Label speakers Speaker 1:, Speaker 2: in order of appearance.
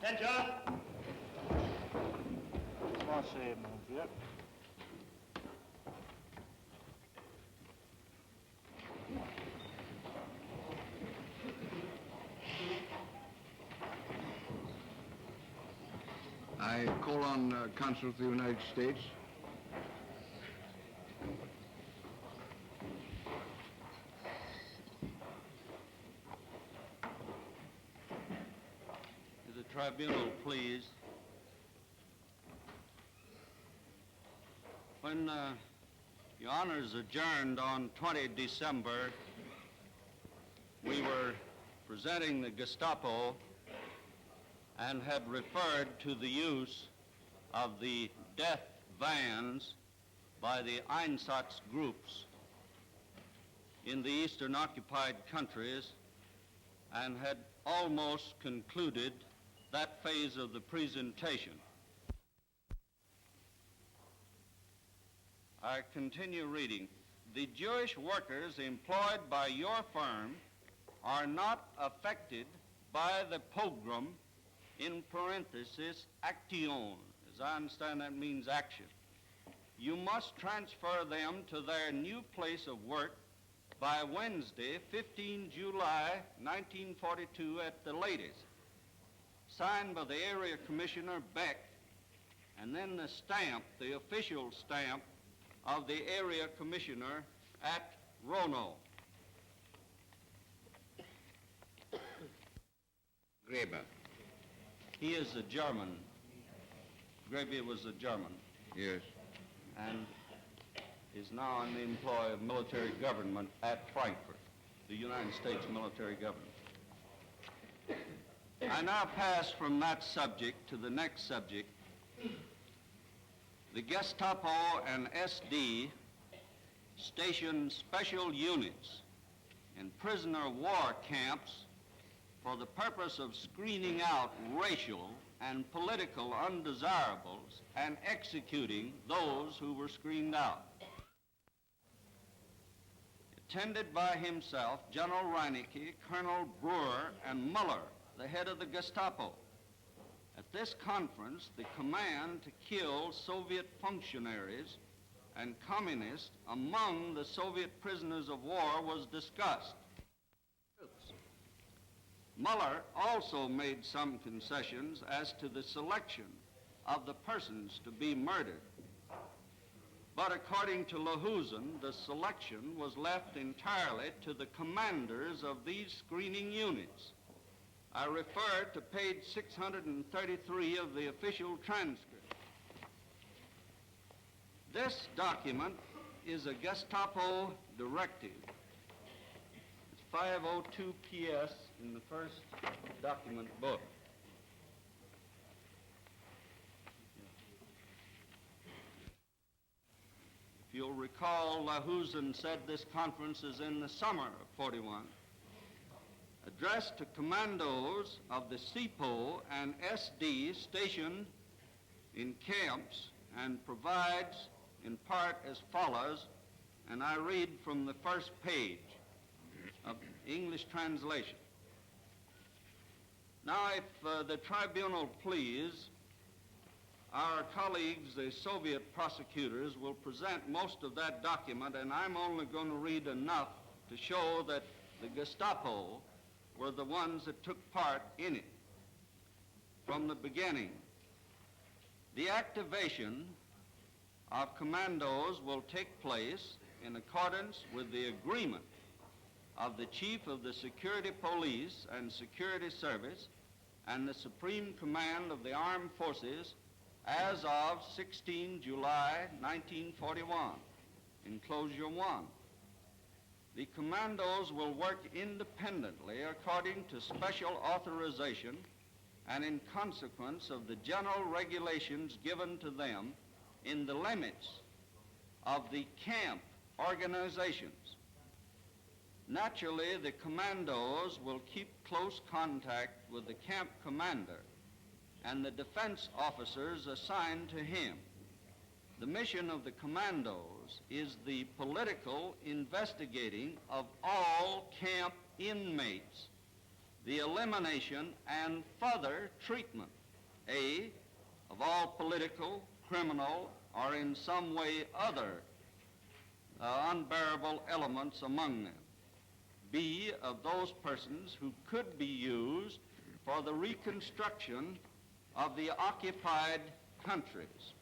Speaker 1: Attention!
Speaker 2: Commencez, mon vieux.
Speaker 3: I call on Consul of the United States.
Speaker 4: The tribunal, please. When Your Honors adjourned on 20 December, we were presenting the Gestapo and had referred to the use of the death vans by the Einsatz groups in the eastern occupied countries and had almost concluded that phase of the presentation. I continue reading. The Jewish workers employed by your firm are not affected by the pogrom, in parenthesis, action. As I understand, that means action. You must transfer them to their new place of work by Wednesday, 15 July 1942 at the latest. Signed by the Area Commissioner Beck, and then the stamp, the official stamp of the Area Commissioner at Rono.
Speaker 3: Graebe.
Speaker 4: He is a German. Graebe was a German.
Speaker 3: Yes.
Speaker 4: And is now in the employ of military government at Frankfurt, the United States military government. I now pass from that subject to the next subject. The Gestapo and SD stationed special units in prisoner of war camps for the purpose of screening out racial and political undesirables and executing those who were screened out. Attended by himself, General Reinecke, Colonel Brewer, and Muller, the head of the Gestapo. At this conference, the command to kill Soviet functionaries and communists among the Soviet prisoners of war was discussed. Muller also made some concessions as to the selection of the persons to be murdered. But according to Lahusen, the selection was left entirely to the commanders of these screening units. I refer to page 633 of the official transcript. This document is a Gestapo directive. It's 502 PS in the first document book. If you'll recall, Lahusen said this conference is in the summer of 41. Addressed to commandos of the SIPO and SD stationed in camps, and provides in part as follows, and I read from the first page of English translation. Now, if the tribunal please, our colleagues, the Soviet prosecutors, will present most of that document, and I'm only going to read enough to show that the Gestapo were the ones that took part in it from the beginning. The activation of commandos will take place in accordance with the agreement of the Chief of the Security Police and Security Service and the Supreme Command of the Armed Forces as of 16 July 1941, Enclosure 1. The commandos will work independently according to special authorization and in consequence of the general regulations given to them in the limits of the camp organizations. Naturally, the commandos will keep close contact with the camp commander and the defense officers assigned to him. The mission of the commandos is the political investigating of all camp inmates the elimination and further treatment, A, of all political, criminal, or in some way other unbearable elements among them, B, of those persons who could be used for the reconstruction of the occupied countries.